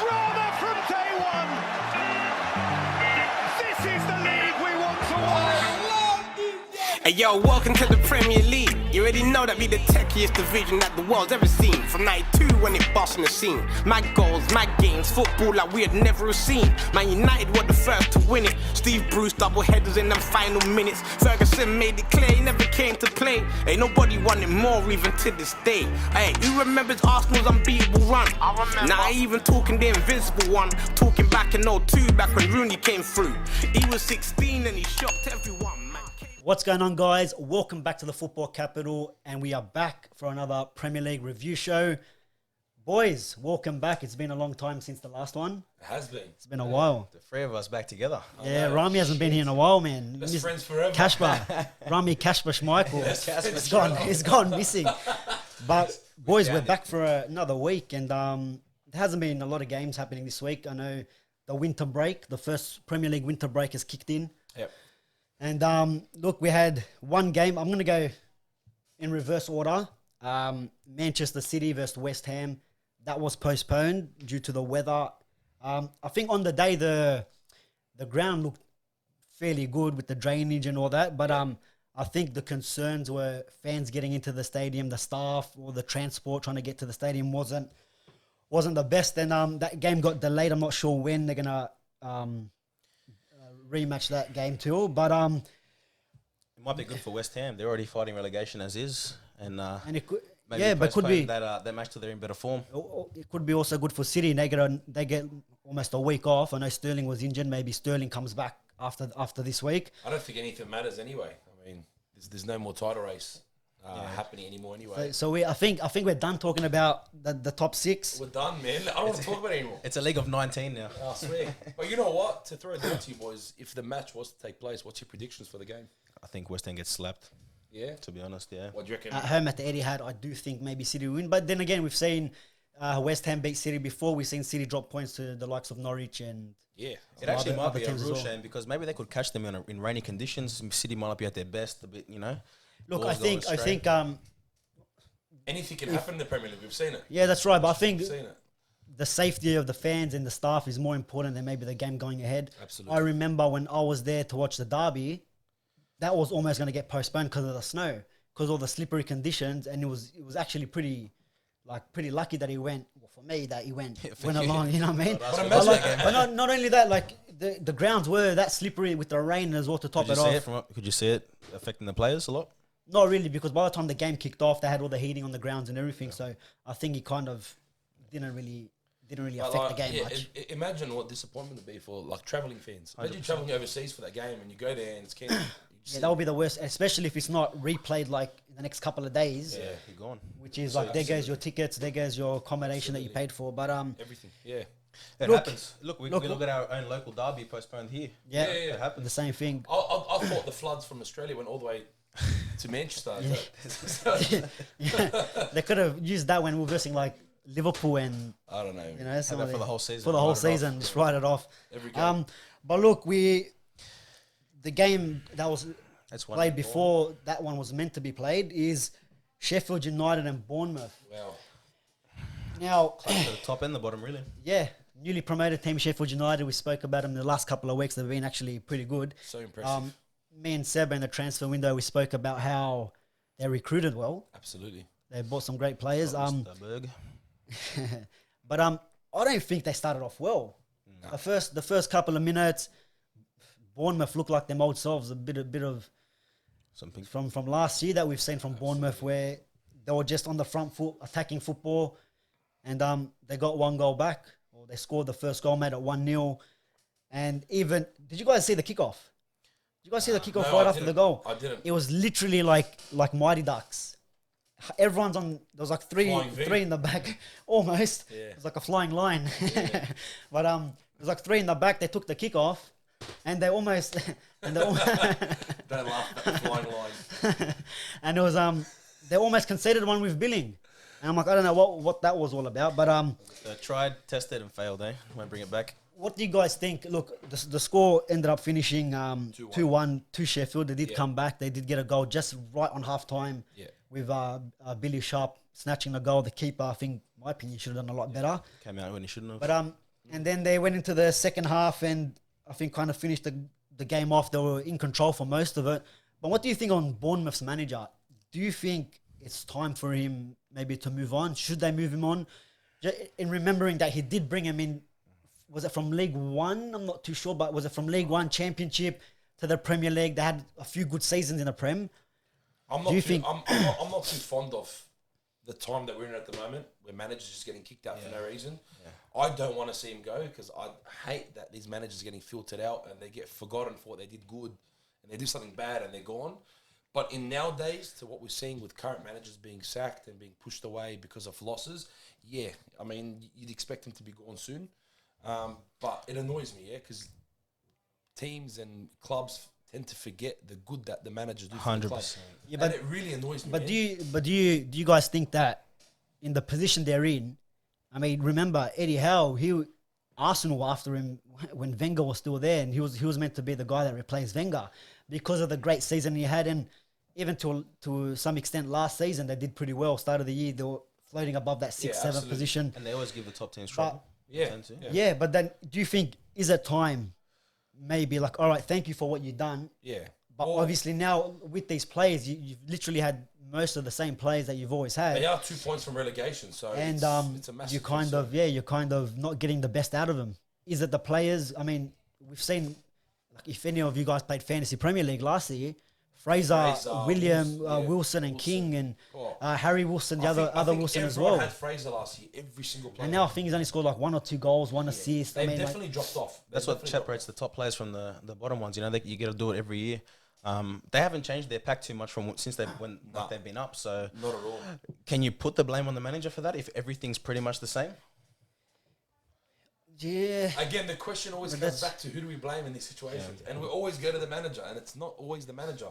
Drama from day one. This is the league we want to watch. Hey yo, welcome to the Premier League. You already know that we the techiest division that the world's ever seen. From 92 when it bossed on the scene. My goals, my games, football like we had never seen. Man United were the first to win it. Steve Bruce double headers in them final minutes. Ferguson made it clear he never came to play. Ain't nobody won it more even to this day. Hey, who remembers Arsenal's unbeatable run? I remember. Now I even talking the invincible one. Talking back in 02 back when Rooney came through. He was 16 and he shocked everyone. What's going on, guys? Welcome back to the Football Capital, and we are back for another Premier League review show. Boys, welcome back. It's been a long time since the last one. It has been. It's been a while. The three of us back together. Yeah, Rami hasn't been here in a while, man. Best friends forever. Kashba, Rami Kashba Schmeichel. Kashba He's gone missing. But boys, we're back for another week, and there hasn't been a lot of games happening this week. I know the winter break, the first Premier League winter break has kicked in. Yep. And look, we had one game. I'm going to go in reverse order. Manchester City versus West Ham. That was postponed due to the weather. I think on the day the ground looked fairly good with the drainage and all that. But I think the concerns were fans getting into the stadium, the staff or the transport trying to get to the stadium wasn't the best. And that game got delayed. I'm not sure when they're going to rematch that game too, but it might be good for West Ham. They're already fighting relegation as is, and it could, maybe yeah, but could be that match till they're in better form. It could be also good for City. They get almost a week off. I know Sterling was injured. Maybe Sterling comes back after this week. I don't think anything matters anyway. I mean, there's no more title race happening anymore anyway. So I think we're done talking about the top six. We're done, man. I don't want to talk about it anymore. It's a league of 19 now. I swear. But you know what? To throw it down to you boys, if the match was to take place, what's your predictions for the game? I think West Ham gets slapped. Yeah? To be honest, yeah. What do you reckon? At home at the Etihad, I do think maybe City win. But then again, we've seen West Ham beat City before. We've seen City drop points to the likes of Norwich and... Yeah. It actually might be a teams as real well. shame because maybe they could catch them in rainy conditions. City might not be at their best a bit, you know. Look, Balls I think Anything can happen in the Premier League. We've seen it. yeah, that's right. But I think We've seen it. the safety of the fans and the staff is more important than maybe the game going ahead. Absolutely. I remember when I was there to watch the derby, that was almost going to get postponed because of the snow, because of all the slippery conditions, and it was actually pretty lucky that he went. Well, for me, that he went along. You know what I mean? But not only that, like the grounds were that slippery with the rain as well to top it off. Could you see it affecting the players a lot? Not really, because by the time the game kicked off, they had all the heating on the grounds and everything. Yeah. So I think it kind of didn't really affect the game much. Imagine what disappointment would be for like travelling fans. Imagine travelling overseas for that game and you go there and it's cancelled. Yeah, that would be the worst, especially if it's not replayed like in the next couple of days. Yeah, you're gone. Which is like there goes your tickets, there goes your accommodation that you paid for. But everything. Yeah. It happens. Look, we look at our own local derby postponed here. Yeah, it happens. The same thing. I thought the floods from Australia went all the way to Manchester. They could have used that when we were versing like Liverpool and I don't know. You know, for the whole season. For the whole season, just write it off. Every game. But look, the game that was played before that one was meant to be played is Sheffield United and Bournemouth. Wow. Now, the top and the bottom, really. Yeah, newly promoted team Sheffield United. We spoke about them in the last couple of weeks. They've been actually pretty good. So impressive. Me and Seb in the transfer window, we spoke about how they recruited well. Absolutely. They bought some great players. But I don't think they started off well. No. The first couple of minutes, Bournemouth looked like them old selves. A bit of something from last year that we've seen from Bournemouth, where they were just on the front foot attacking football, and they got one goal back, or they scored the first goal, made it 1-0. And even did you guys see the kickoff? Did you guys see the kickoff right after the goal? I didn't. It was literally like Mighty Ducks. Everyone's on. There was like three in the back, almost. Yeah. It was like a flying line. Yeah. But it was like three in the back. They took the kickoff, and they almost. Don't laugh at the flying line. And it was they almost conceded one with Billing, and I'm like, I don't know what that was all about, but tried, tested, and failed. Won't bring it back. What do you guys think? Look, the score ended up finishing 2-1 to Sheffield. They did come back. They did get a goal just right on half time. Yeah. With Billy Sharp snatching the goal. The keeper, I think, in my opinion, should have done a lot better. Came out when he shouldn't have. But And then they went into the second half and I think kind of finished the game off. They were in control for most of it. But what do you think on Bournemouth's manager? Do you think it's time for him maybe to move on? Should they move him on? In remembering that he did bring him in, was it from League One? I'm not too sure, but was it from League One Championship to the Premier League? They had a few good seasons in the Prem. I'm not too fond of the time that we're in at the moment, where managers just getting kicked out for no reason. Yeah. I don't want to see him go because I hate that these managers are getting filtered out and they get forgotten for what they did good and they do something bad and they're gone. But in nowadays, to what we're seeing with current managers being sacked and being pushed away because of losses, yeah, I mean, you'd expect them to be gone soon. But it annoys me, because teams and clubs tend to forget the good that the managers do for the club. Yeah, but it really annoys me. But do you guys think that in the position they're in, I mean, remember Eddie Howe, Arsenal were after him when Wenger was still there, and he was meant to be the guy that replaced Wenger because of the great season he had, and even to some extent last season they did pretty well. Start of the year they were floating above that 6-7 position, and they always give the top teams trouble. Yeah, but then do you think is it time? Maybe like, all right, thank you for what you've done. Yeah. But obviously now with these players, you've literally had most of the same players that you've always had. They are 2 points from relegation, so and it's a massive you're kind of not getting the best out of them. Is it the players? I mean, we've seen, like, if any of you guys played Fantasy Premier League last year, Fraser, Wilson and King and Harry Wilson, the other Wilson as well. Had Fraser last year, every single player. And now I think he's only scored like 1 or 2 goals, 1 assist. They've definitely dropped off. That's what separates the top players from the bottom ones. You know, you get to do it every year. They haven't changed their pack too much from since they've been up. So not at all. Can you put the blame on the manager for that if everything's pretty much the same? Yeah. Again, the question always comes back to who do we blame in these situations, and we always go to the manager, and it's not always the manager.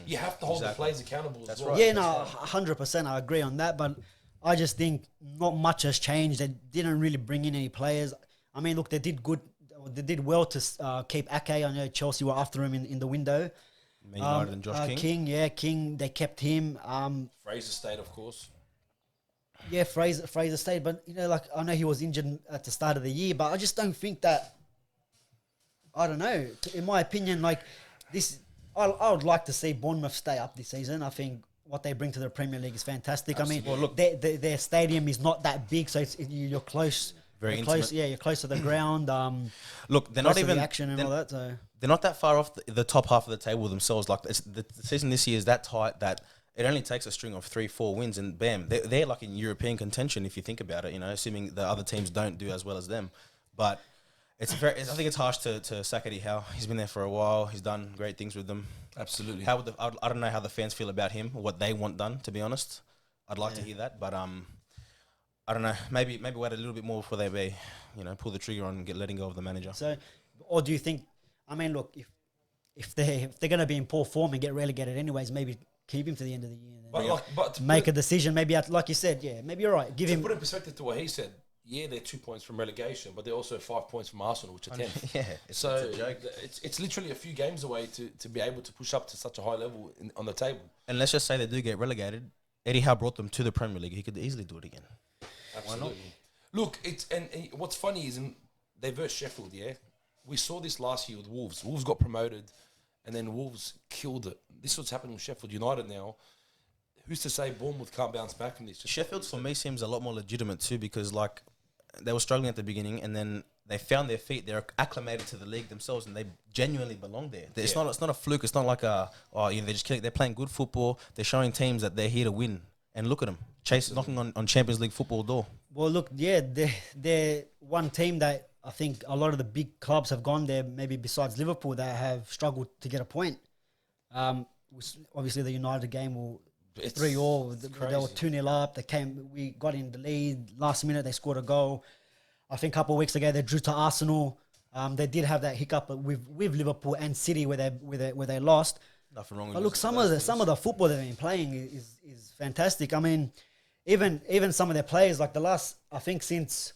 You have to hold the players accountable. That's well. Right. Yeah, no, 100%. I agree on that, but I just think not much has changed. They didn't really bring in any players. I mean, look, they did good. They did well to keep Ake. I know Chelsea were after him in the window. Man United and Josh King. King. They kept him. Fraser stayed, of course. Yeah, Fraser stayed, but you know, like I know he was injured at the start of the year, but I just don't think that. I don't know. In my opinion, like this, I would like to see Bournemouth stay up this season. I think what they bring to the Premier League is fantastic. Absolutely. I mean, look, their stadium is not that big, so you're close. Very close. intimate. Yeah, you're close to the ground. Look, they're not even the action and all that. So they're not that far off the top half of the table themselves. Like the season this year is that tight that it only takes a string of 3-4 wins and bam, they're like in European contention if you think about it. You know, assuming the other teams don't do as well as them. But I think it's harsh to sack Eddie Howe. He's been there for a while. He's done great things with them. Absolutely. I don't know how the fans feel about him or what they want done. To be honest, I'd like to hear that, but I don't know. Maybe wait a little bit more before they pull the trigger on letting go of the manager. So, or do you think? I mean, look, if they're going to be in poor form and get relegated anyways, maybe keep him to the end of the year. But to make a decision, maybe like you said, maybe you're right. To put in perspective to what he said, they're 2 points from relegation, but they're also 5 points from Arsenal, which are 10. It's a joke. It's literally a few games away to be able to push up to such a high level on the table. And let's just say they do get relegated. Eddie Howe brought them to the Premier League. He could easily do it again. Absolutely. Why not? Look, and what's funny is they versed Sheffield. Yeah, we saw this last year with Wolves. Wolves got promoted, and then Wolves killed it. This is what's happening with Sheffield United now. Who's to say Bournemouth can't bounce back from this? Sheffield for me seems a lot more legitimate too, because like they were struggling at the beginning, and then they found their feet. They're acclimated to the league themselves, and they genuinely belong there. It's not a fluke. It's not like they're just killing. They're playing good football. They're showing teams that they're here to win. And look at them, knocking on Champions League football door. Well, look, they're one team that I think a lot of the big clubs have gone there, maybe besides Liverpool, that have struggled to get a point. Obviously, the United game will 3-3. They were 2-0 up. We got in the lead. Last minute, they scored a goal. I think a couple of weeks ago, they drew to Arsenal. They did have that hiccup with Liverpool and City where they lost. Nothing wrong with but look, some of the football they've been playing is fantastic. I mean, even some of their players, like the last, I think since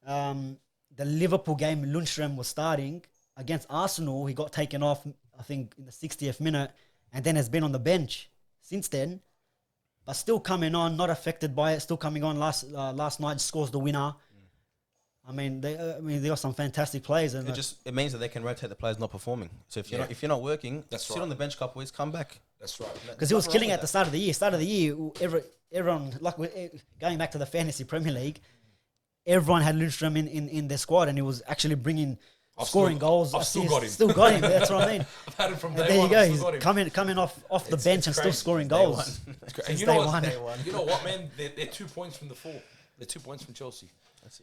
the Liverpool game, Lundstram was starting against Arsenal, he got taken off, I think, in the 60th minute, and then has been on the bench since then, but still coming on, not affected by it, still coming on. Last night scores the winner. I mean, they got some fantastic players, and It means that they can rotate the players not performing. So if you're not working, sit right. on the bench a couple weeks, come back. That's right. because he was killing at the start of the year. Start of the year, everyone going back to the fantasy Premier League, everyone had Lundstrom in their squad, and he was actually scoring goals. I've still assists. got him. Still got him. That's what I mean. I've had him from And day there one. you go. I've He's still got him. coming off the bench and still crazy. scoring Day goals. one. It's great. Since And you day know what? one. You know what, man? They're 2 points from the 4. They're 2 points from Chelsea.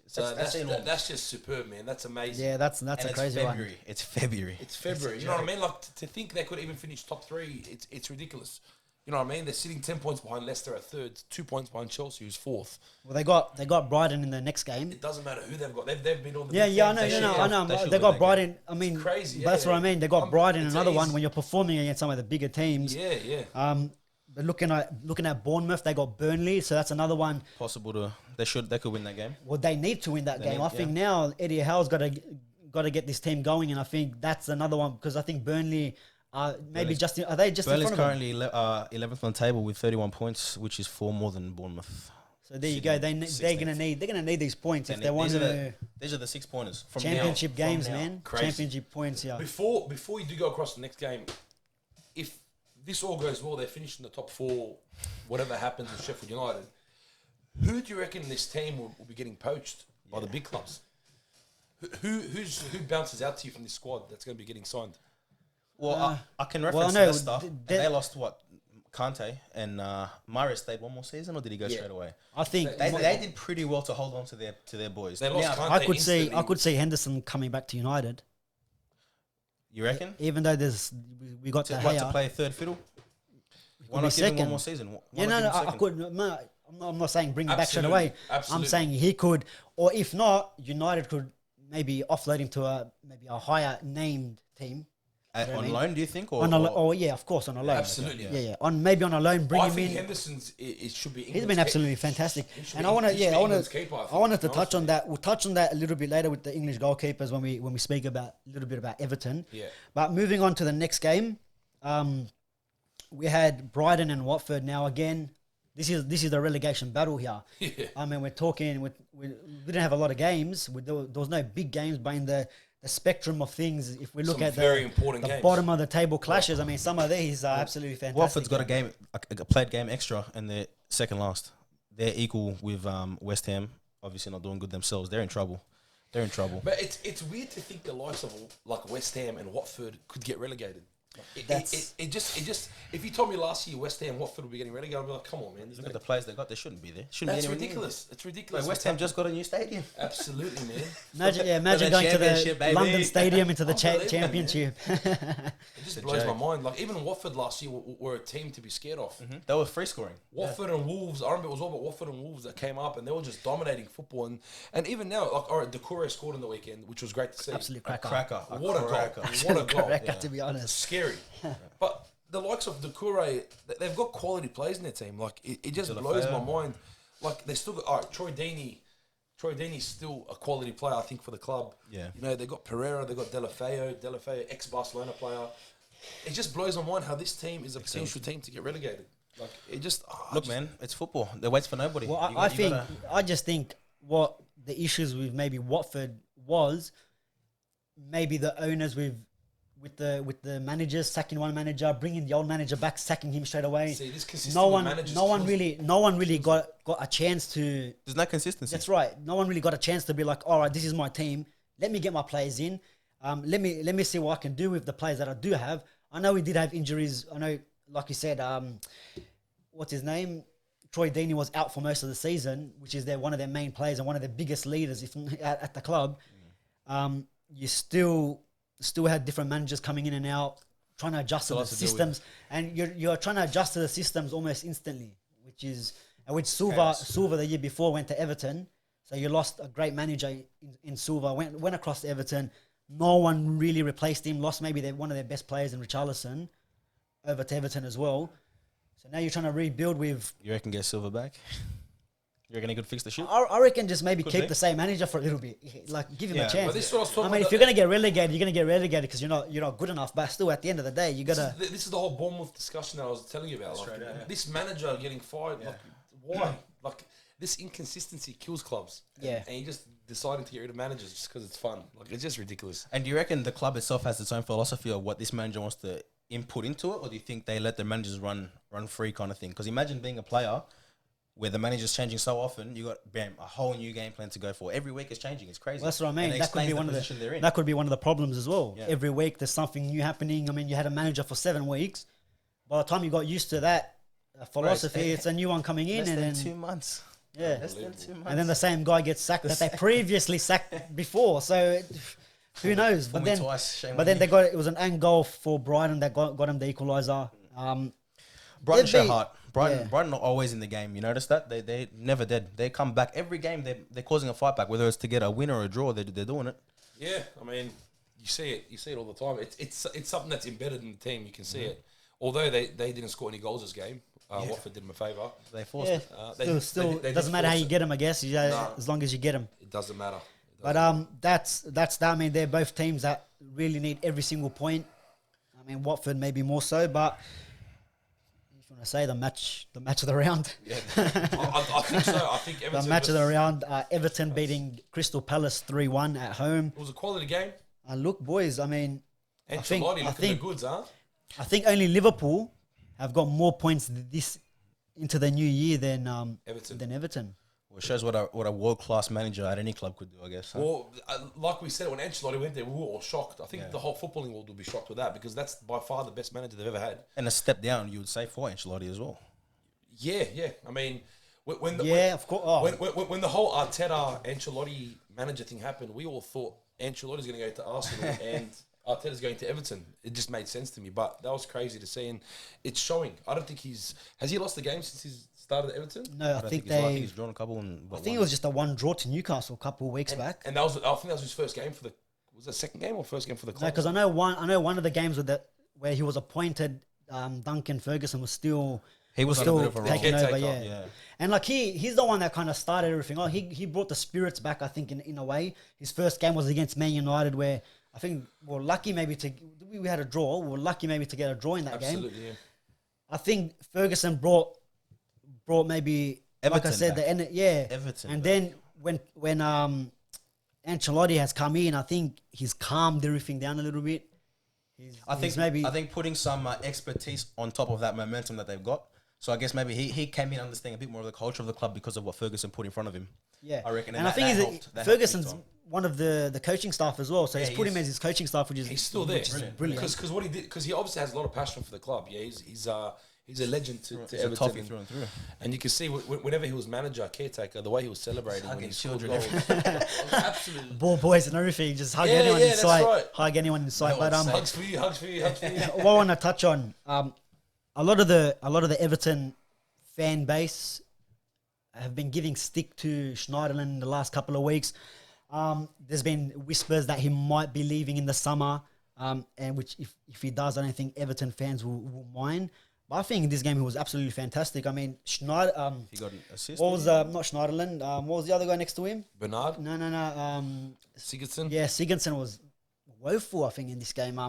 So that's just superb, man. That's amazing. Yeah, that's And a it's crazy February. one. It's February. It's February. You know what I mean? Like to think they could even finish top 3, it's ridiculous. You know what I mean? They're sitting 10 points behind Leicester at 3rd, 2 points behind Chelsea, who's 4th. Well, they got Brighton in the next game. It doesn't matter who they've got. They've been on the Yeah, big I games. know, I know. They should They win got that Brighton. I mean, crazy, That's yeah. what I mean. They got Brighton it's another one easy. when you're performing against some of the bigger teams. Yeah. But looking at Bournemouth, they got Burnley, so that's another one. Possible they could win that game. Well, they need to win that game. I think yeah. now Eddie Howe's got to get this team going, and I think that's another one because I think Burnley are maybe are they just Burnley's in front of them? currently 11th on the table with 31 points, which is 4 more than Bournemouth. So there you go. They're gonna need these points if they want to These are the 6 pointers from championship now, games, from now. man. Crazy. Championship points, yeah. Before you do go across the next game, if this all goes well, they finish in the top 4, whatever happens with Sheffield United, who do you reckon this team will be getting poached by the big clubs? Who bounces out to you from this squad that's going to be getting signed? Well, I can reference no, that stuff. th- And th- they lost what? Kante and Mahrez stayed one more season, or did he go straight away? I think They did pretty well to hold on to their boys. They lost Now, Kante I instantly. could see Henderson coming back to United, you reckon? even though we got To, the what, to play third fiddle? Why be not give him second. one more season? Why Yeah, not no, give him I second? could. No, I'm not saying bring him back straight Absolutely, away. absolutely. I'm saying he could, or if not, United could maybe offload him to maybe a higher named team. On I mean? loan, do you think? Or, On a or- yeah, of course, on a loan. Absolutely. Yeah. Maybe on a loan, bring I him think in. Henderson's it should be. He's England's been keep- absolutely fantastic, he should and be- I want to, he should be I England's keeper, I think, wanted to to be touch honest on with that. We'll touch on that a little bit later with the English goalkeepers when we speak about a little bit about Everton. Yeah. But moving on to the next game, we had Brighton and Watford. Now again, this is the relegation battle here. Yeah. I mean, we're talking. We didn't have a lot of games. There was no big games, but in the spectrum of things, if we look Some at very the important games. bottom of the table clashes, I mean, some of these are absolutely fantastic. Watford's got a played game extra, and they're second last. They're equal with West Ham. Obviously, not doing good themselves. They're in trouble. But it's weird to think the likes of like West Ham and Watford could get relegated. It just if you told me last year West Ham Watford would be getting relegated, I'd be like, come on, man. Look at the players they got. They shouldn't be there. Shouldn't That's be anywhere near. ridiculous. It's ridiculous. Wait, West Ham just got a new stadium. Absolutely, man. Imagine the going to the championship, baby. London Stadium into the Unbelievable, championship. It just blows my mind. Like even Watford last year were a team to be scared of. They were free scoring. Watford and Wolves. I remember it was all about Watford and Wolves that came up, and they were just dominating football. And even now, like all right, Decore scored on the weekend, which was great to see. Absolute cracker. What a goal! What a goal! Cracker, to be honest. Scary. But the likes of Decore, they've got quality players in their team. Like it just blows my mind. Like they still got all right. Troy Deeney's still a quality player, I think, for the club. Yeah. You know, they got Pereira, they got Delafeo, ex-Barcelona player. It just blows my mind how this team is a potential team to get relegated. Like it just Look, man, it's football. They waits for nobody. Well, You gotta- I just think what the issues with maybe Watford was maybe the owners with the managers sacking one manager, bringing the old manager back, sacking him straight away. See, this consistent no with one managers no one kills really got a chance to. There's no consistency. That's right. No one really got a chance to be like, all right, this is my team. Let me get my players in. Let me see what I can do with the players that I do have. I know we did have injuries. I know, like you said, what's his name? Troy Deeney was out for most of the season, which is one of their main players and one of their biggest leaders at the club. You still had different managers coming in and out, trying to adjust to the systems, and you're trying to adjust to the systems almost instantly, which Silva the year before went to Everton, so you lost a great manager in Silva, went across to Everton. No one really replaced him. Lost maybe one of their best players in Richarlison over to Everton as well. So now you're trying to rebuild with. You reckon get Silver back? You reckon he could fix the shit? I reckon just maybe keep be. the same manager for a little bit, like give him a Yeah. chance. But this is what I was talking I mean, about if you're gonna get relegated, you're gonna get relegated because you're not good enough. But still, at the end of the day, you gotta. This is the whole Bournemouth discussion that I was telling you about. Like, right, yeah. this manager getting fired, like why? Like, this inconsistency kills clubs. Yeah. And you just deciding to get rid of managers just because it's fun. Like, it's just ridiculous. And do you reckon the club itself has its own philosophy of what this manager wants to input into it, or do you think they let the managers run free kind of thing? Because imagine being a player where the manager's changing so often, you got a whole new game plan to go for. Every week is changing. It's crazy. Well, that's what I mean. And it That could be explains one the of position they're in. that could be one of the problems as well. Yeah. Every week there's something new happening. I mean, you had a manager for 7 weeks. By the time you got used to that philosophy, it's a new one coming in, Less and than then 2 months. yeah, Less than 2 months. and then the same guy gets sacked that they previously sacked before. So who knows? Fool But me then, twice, shame but on then you. they got it was an own goal for Brighton that got him the equaliser. Brighton It'd show be- heart. Brighton, yeah. Brighton are always in the game. You notice that? They never dead. They come back every game. They're causing a fight back, whether it's to get a win or a draw. They're doing it. Yeah, I mean, you see it all the time. It's something that's embedded in the team. You can see it. Although they didn't score any goals this game, Watford did them a favour. They forced Yeah, it. still they doesn't did matter how force you it. get them, I guess. No. As long as you get them. It doesn't matter. But that's that. I mean, they're both teams that really need every single point. I mean, Watford maybe more so, but if you want to say the match of the round, Yeah, I think so. I think the Everton match of the round, Everton beating Crystal Palace 3-1 at home. It was a quality game. Look, boys, I mean, Ancelotti looking the goods, huh? I think only Liverpool have got more points this into the new year than Everton. Well, it shows what a world class manager at any club could do, I guess. Huh? Well, like we said, when Ancelotti went there, we were all shocked. I think the whole footballing world will be shocked with that because that's by far the best manager they've ever had. And a step down, you would say, for Ancelotti as well. Yeah. I mean, when Of course. Oh, when the whole Arteta Ancelotti manager thing happened, we all thought Ancelotti's going to go to Arsenal and Arteta's going to Everton. It just made sense to me, but that was crazy to see, and it's showing. I don't think has he lost the game since he's started at Everton? no, I think they. he's drawn a couple. And I think it was just a 1 draw to Newcastle a couple of weeks back. And I think that was his first game for the. Was it second game or first game for the No, club? because I know one of the games where he was appointed, Duncan Ferguson was still He was still on a bit of a roll. taking over, Caretaker, yeah. yeah. And like he's the one that kind of started everything. Oh, he brought the spirits back, I think, in a way. His first game was against Man United, where I think we were lucky maybe we had a draw. We were lucky maybe to get a draw in that game. Absolutely, yeah. I think Ferguson brought maybe Everton like I said back. Everton and back. then when Ancelotti has come in, I think he's calmed everything down a little bit. I think putting some expertise on top of that momentum that they've got. So I guess maybe he came in understanding a bit more of the culture of the club because of what Ferguson put in front of him. Yeah, I reckon. And I think Ferguson's one of the coaching staff as well. So Yeah, he's put he him is. as his coaching staff, which is He's still there. brilliant. Because what he did, because he obviously has a lot of passion for the club. Yeah, he's a legend to He's a Everton. toffee and, through and through. and you can see whenever he was manager, caretaker, the way he was celebrating when Hugging he scored children. goals. Absolutely. Ball boys and everything, just hug Yeah, anyone yeah, in that's sight. right. Hug anyone in sight. That But was Hugs for you, hugs for you, hugs for you. what I want to touch on, a lot of the Everton fan base have been giving stick to Schneiderlin in the last couple of weeks. There's been whispers that he might be leaving in the summer, and which if he does, I don't think Everton fans will mind. But I think in this game he was absolutely fantastic. I mean, Schneider. He got an assist. What was not Schneiderlin? What was the other guy next to him? Bernard, No. Sigurdsson. Yeah, Sigurdsson was woeful, I think, in this game.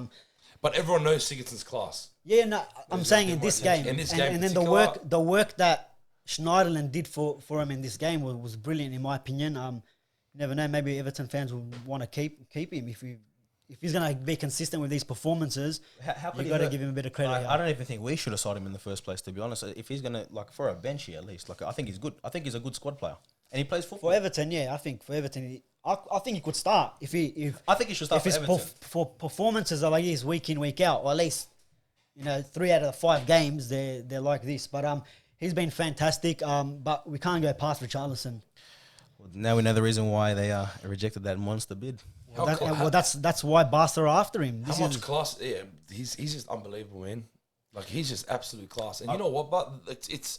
But everyone knows Sigurdsson's class. Yeah, no, I'm saying in this game. In this and, game and then the work that Schneiderlin did for him in this game was brilliant, in my opinion. You never know, maybe Everton fans will want to keep him if he's going to be consistent with these performances. How could You he got to hurt? give him a bit of credit. I don't even think we should have signed him in the first place, to be honest. If he's gonna for a benchy at least, I think he's good. I think he's a good squad player, and he plays football. For Everton, yeah, I think for Everton, I think he could start if I think he should start if for his Everton. for performances are like this week in week out, or at least 3 out of the 5 games they're like this. But he's been fantastic. But we can't go past Richarlison. Now we know the reason why they rejected that monster bid. That's why Barca are after him. How much class? Yeah, he's just unbelievable, man. Like he's just absolute class. And you know what? But it's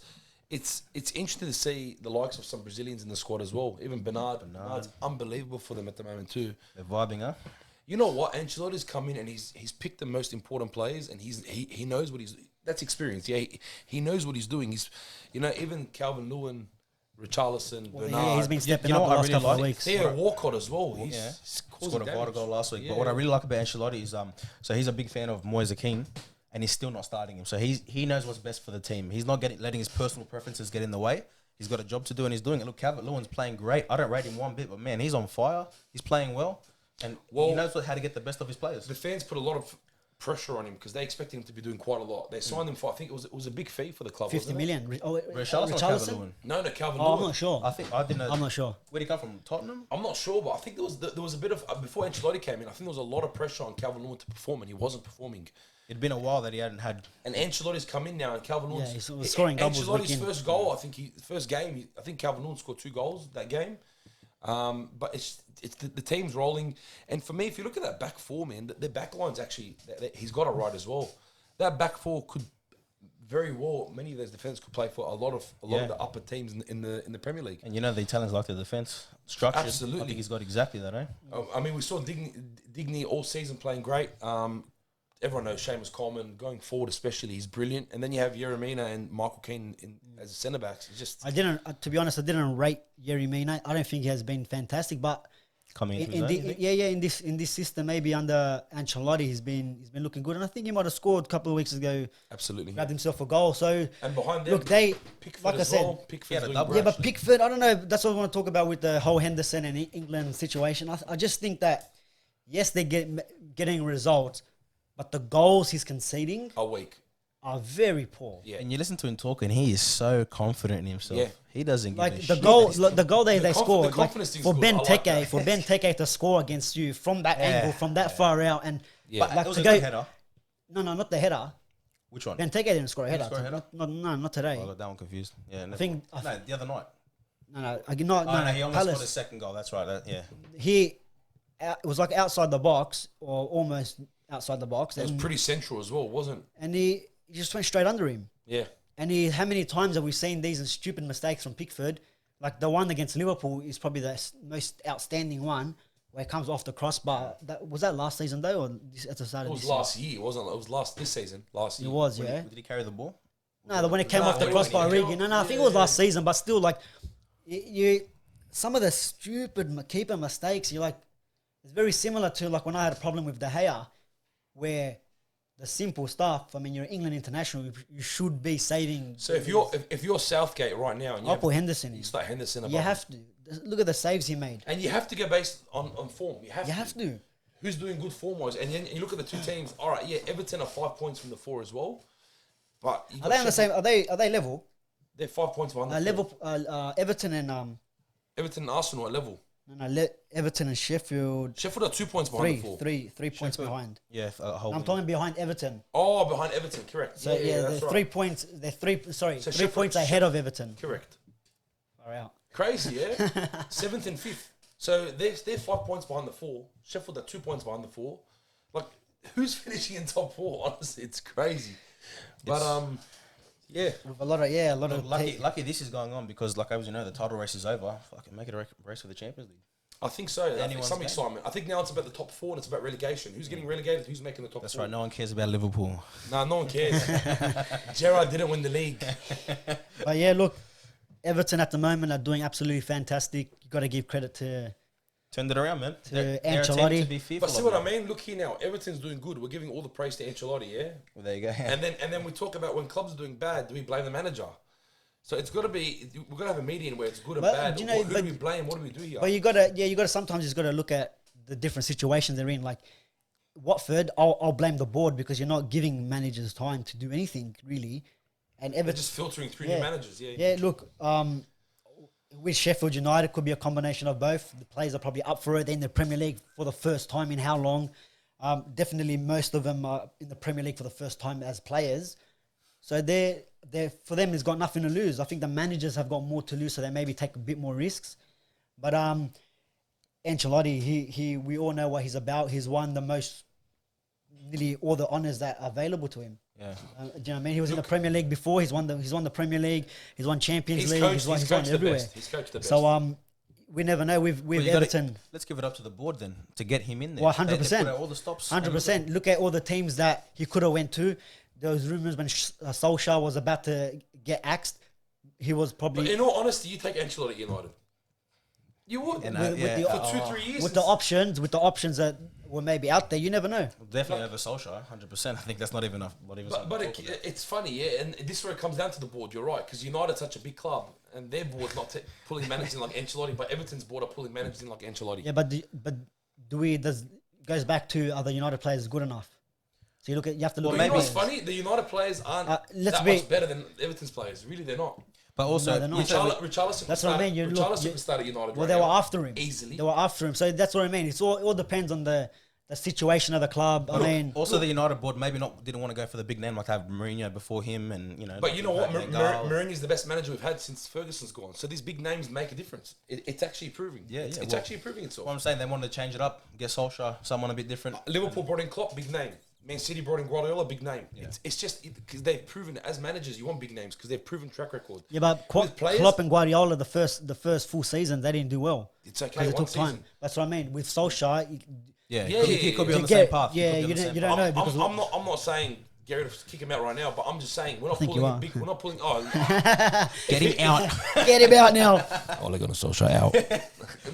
interesting to see the likes of some Brazilians in the squad as well. Even Bernard's unbelievable for them at the moment too. They're vibing, huh? You know what? Ancelotti's come in and he's picked the most important players, and he knows what he's. That's experience. Yeah, he knows what he's doing. He's, even Calvin Lewin, Richarlison, Bernard. Yeah, he's been stepping You know up the what I last really couple of like? weeks. Theo Walcott as well. Yeah, He's scored a damage. vital goal last week. Yeah. But what I really like about Ancelotti is so he's a big fan of Moise Kean, and he's still not starting him. So he knows what's best for the team. He's not letting his personal preferences get in the way. He's got a job to do and he's doing it. Look, Calvert-Lewin's playing great. I don't rate him one bit, but man, he's on fire. He's playing well, and he knows how to get the best of his players. The fans put a lot of pressure on him because they expected him to be doing quite a lot. They signed him for, I think it was a big fee for the club. 50 million. Richarlison, Calvert-Lewin. No, Calvin. Oh, I'm not sure. I didn't know. I'm not sure. Where'd he come from? Tottenham? I'm not sure, but I think there was a bit of before Ancelotti came in. I think there was a lot of pressure on Calvin Lewin to perform, and he wasn't performing. It'd been a while that he hadn't had. And Ancelotti's come in now, and Calvin Lewin. Yeah, he's scoring doubles. Ancelotti's first goal, I think Calvin Lewin scored 2 goals that game. But it's the team's rolling, and for me, if you look at that back four, man, their back line's actually he's got it right as well. That back four could very well, many of those defenders could play for a lot of the upper teams in the Premier League. And you know the Italians like the defense structure. Absolutely. I think he's got exactly that, eh? I mean, we saw Digny all season playing great. Everyone knows Seamus Coleman going forward, especially he's brilliant. And then you have Yeremina and Michael Keane as centre backs. It's just To be honest, I didn't rate Yeremina. I don't think he has been fantastic, but Coming into in this system, maybe under Ancelotti, he's been looking good, and I think he might have scored a couple of weeks ago. absolutely. Grabbed himself a goal. So And behind them, look, they Pickford like I as said, well. Pickford's doing double. great. yeah, but Pickford, I don't know. That's what I want to talk about with the whole Henderson and England situation. I just think that yes, they're getting results, but the goals he's conceding a week. are very poor. Yeah. And you listen to him talk, and he is so confident in himself. Yeah. He doesn't give Like a the shit. goal they the scored confidence thing's for good. Ben I like that. Teke to score against you from that angle, from that far out, and Yeah. But it was to a go. good header. No, not the header. Which one? Ben Teke didn't score a header. score a header? Not today. Oh, I got that one confused. Yeah, I think no, the other night. no, he No, almost he almost Palace. scored his second goal. That's right. Yeah. It was like outside the box or almost outside the box, It was and pretty central as well, wasn't? he just went straight under him. Yeah. And how many times have we seen these stupid mistakes from Pickford? Like the one against Liverpool is probably the most outstanding one, where it comes off the crossbar. Was that last season though, or at the start It of was this last year, wasn't it? It was this season. Last year. year? It was, yeah. Did he carry the ball? No, when it came No, off the when crossbar, it came Origi. off- No, I think it was last season, but still, like, some of the stupid keeper mistakes, you're like, it's very similar to like when I had a problem with De Gea, where the simple stuff. I mean, you're England international, you should be saving. So if you're Southgate right now, and you I'll put Henderson in. you start Henderson above You him. have to look at the saves he made. And you have to go based on form. You have to. Who's doing good form wise? And then you look at the two teams. All right, yeah, Everton are 5 points from the 4 as well. But you Are got they on the same? Sheffield- Are they level? They're 5 points behind the four. Level. Everton and Everton and Arsenal are level. Everton and Sheffield. Sheffield are 2 points behind the 4. Three points behind. Yeah, a whole. I'm talking behind Everton. Oh, behind Everton, correct. So yeah, they're that's right. 3 points. They're three. Sorry, So 3 Sheffield- points ahead of Everton. Correct. Far out. Crazy, yeah. 7th and 5th. So they're 5 points behind the 4. Sheffield are 2 points behind the 4. Like, who's finishing in top 4? Honestly, it's crazy. But yeah. With a lot of Lucky this is going on because, like, as you know, the title race is over. Fucking make it a race for the Champions League. I think so. I think Anyone's some game. excitement. I think now it's about the top 4 and it's about relegation. Who's getting relegated? Who's making the top That's 4? right. No one cares about Liverpool. Nah, no one cares. Gerrard didn't win the league. But yeah, look, Everton at the moment are doing absolutely fantastic. You got to give credit to. Turned it around, man. They're a team Ancelotti. to be fearful But see of what I now. mean? Look here now. Everton's doing good. We're giving all the praise to Ancelotti, yeah? Well, there you go. And then we talk about when clubs are doing bad, do we blame the manager? So it's got to be, we've got to have a median where it's good and But, bad. you know, Who do we blame? What do we do here? But you gotta sometimes just gotta look at the different situations they're in. Like Watford, I'll blame the board because you're not giving managers time to do anything really. And They're Everton, just filtering through Yeah. new managers, yeah. yeah, look, with Sheffield United could be a combination of both. The players are probably up for it. They're in the Premier League for the first time in how long? Definitely most of them are in the Premier League for the first time as players. So they're for them, it's got nothing to lose. I think the managers have got more to lose, so they maybe take a bit more risks. But Ancelotti, he we all know what he's about. He's won nearly all the honours that are available to him. Yeah. Do you know what I mean? He was in the Premier League before. He's won the Premier League. He's won Champions He's League. coached, he's won the everywhere. best. He's coached the best. So we never know with Well, you gotta- Everton. let's give it up to the board then to get him in there. Well, They 100%. put out all the stops. 100%. Look at all the teams that he could have went to. Those rumours when Solskjaer was about to get axed, he was But probably. in all honesty, you take Ancelotti at United. You would. And, with the for 2-3 years. with the options that were maybe out there. You never know. Definitely over Solskjaer, 100%. I think that's not even enough. But it's funny, yeah, and this is where it comes down to the board. You're right, because United's such a big club, and their board's not pulling managers in like Ancelotti, but Everton's board are pulling managers in like Ancelotti. Yeah, but goes back to, are the United players good enough? So you have to look. But at you know what's players. funny? The United players aren't let's that be- much better than Everton's players. Really, they're not. But also, No, they're not. Richarlison That's what I mean. Richarlison could start at United. Well, right they were now, after him easily. They were after him. So that's what I mean. It all depends on the situation of the club. I mean, also the United board maybe didn't want to go for the big name like have Mourinho before him, and But you know what? Van Gaal. Mourinho's the best manager we've had since Ferguson's gone. So these big names make a difference. It's actually improving. It's well, actually improving itself. What I'm saying, they wanted to change it up, get Solskjaer, someone a bit different. Liverpool brought in Klopp, big name. Man City brought in Guardiola, big name. It's just because they've proven as managers you want big names because they've proven track record. yeah, but With players- Klopp and Guardiola, the first full season, they didn't do well. It's okay. Because it One took time. season. That's what I mean. With Solskjaer, He could be on to the same get- path. He yeah, could be on you the don't- same you don't path. know. because I'm not saying Gary to kick him out right now, but I'm just saying we're not think you pulling are. big. We're not pulling. Oh, Get him out. get him out now. Ole Gunnar Solskjaer out.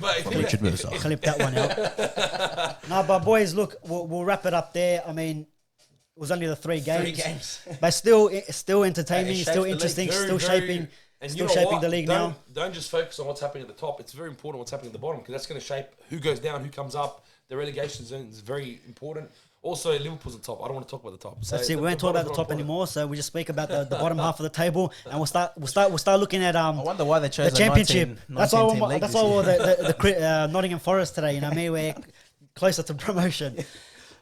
But Clip that one out. No, but boys, look, we'll wrap it up there. I mean, it was only the 3 games, but still entertaining, It shapes still the league. interesting, Very, still very- shaping, and still you know shaping what? the league now. Don't just focus on what's happening at the top. It's very important what's happening at the bottom because that's going to shape who goes down, who comes up. The relegation zone is very important. Also, Liverpool's on top. I don't want to talk about the top. So That's it. We won't talk about the bottom's top not important. anymore. So we just speak about the bottom half of the table, and we'll start looking at I wonder why they chose the championship. 19 That's why team league that's this why year. the Nottingham Forest today. You know, what I mean, we're closer to promotion.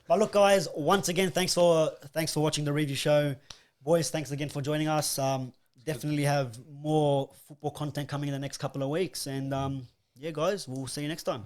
But look, guys, once again, thanks for watching the review show, boys. Thanks again for joining us. Definitely have more football content coming in the next couple of weeks, and yeah, guys, we'll see you next time.